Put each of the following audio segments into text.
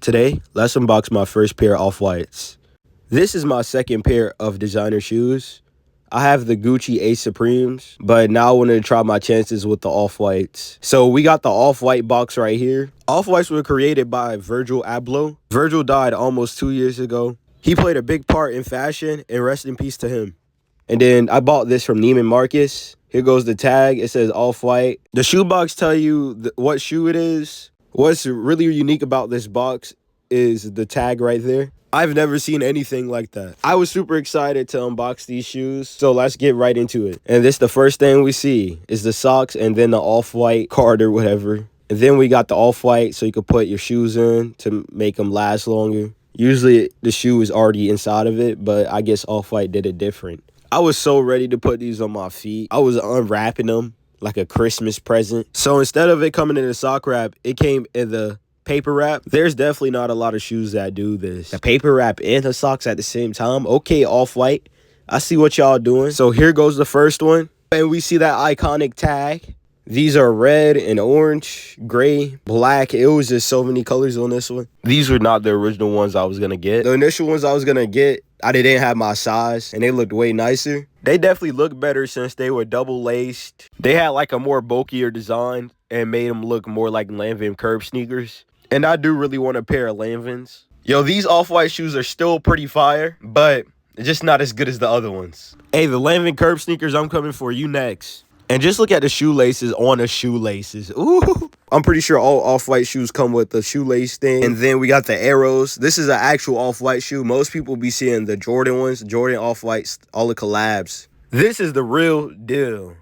Today, let's unbox my first pair of Off-Whites. This is my second pair of designer shoes. I have the Gucci Ace Supremes, but now I wanted to try my chances with the Off-Whites. So we got the Off-White box right here. Off-Whites were created by Virgil Abloh. Virgil died almost 2 years ago. He played a big part in fashion, and rest in peace to him. And then I bought this from Neiman Marcus. Here goes the tag. It says Off-White. The shoe box tell you what shoe it is. What's really unique about this box is the tag right there. I've never seen anything like that. I was super excited to unbox these shoes, so let's get right into it. And this, the first thing we see is the socks and then the Off-White card or whatever. And then we got the Off-White so you can put your shoes in to make them last longer. Usually the shoe is already inside of it, but I guess Off-White did it different. I was so ready to put these on my feet. I was unwrapping them like a Christmas present. So instead of it coming in a sock wrap, it came in the paper wrap. There's definitely not a lot of shoes that do this. The paper wrap and the socks at the same time. Okay, Off-White, I see what y'all doing. So here goes the first one. And we see that iconic tag. These are red and orange, gray, black. It was just so many colors on this one. These were not the original ones I was gonna get. The initial ones I was gonna get, I didn't have my size, and they looked way nicer. They definitely look better since they were double laced. They had like a more bulkier design and made them look more like Lanvin curb sneakers. And I do really want a pair of Lanvins. Yo, these Off-White shoes are still pretty fire, but just not as good as the other ones. Hey, the Lanvin curb sneakers, I'm coming for you next. And just look at the shoelaces on the shoelaces. Ooh. I'm pretty sure all Off-White shoes come with the shoelace thing. And then we got the arrows. This is an actual Off-White shoe. Most people be seeing the Jordan ones, Jordan Off-Whites, all the collabs. This is the real deal.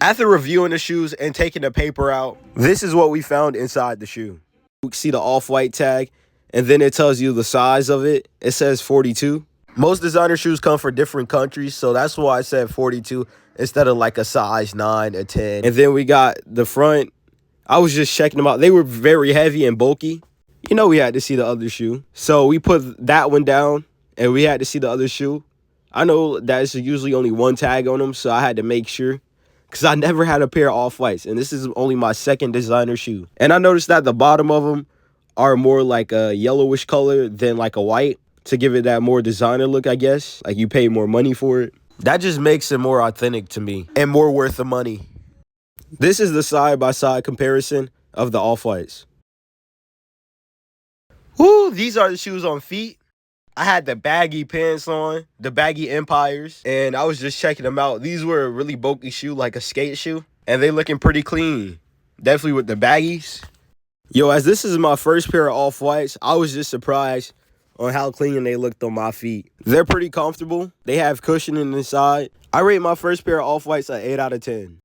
After reviewing the shoes and taking the paper out, this is what we found inside the shoe. You see the Off-White tag, and then it tells you the size of it. It says 42. Most designer shoes come for different countries, so that's why I said 42 instead of like a size 9 or 10. And then we got the front. I was just checking them out. They were very heavy and bulky. You know, we had to see the other shoe. So we put that one down, and we had to see the other shoe. I know there's usually only one tag on them, so I had to make sure. Because I never had a pair of Off-Whites, and this is only my second designer shoe. And I noticed that the bottom of them are more like a yellowish color than like a white, to give it that more designer look, I guess. Like you pay more money for it. That just makes it more authentic to me and more worth the money. This is the side-by-side comparison of the Off-Whites. Woo, these are the shoes on feet. I had the baggy pants on, the baggy Empires, and I was just checking them out. These were a really bulky shoe, like a skate shoe, and they looking pretty clean. Definitely with the baggies. Yo, as this is my first pair of Off-Whites, I was just surprised on how clean they looked on my feet. They're pretty comfortable. They have cushioning inside. I rate my first pair of Off-Whites an 8 out of 10.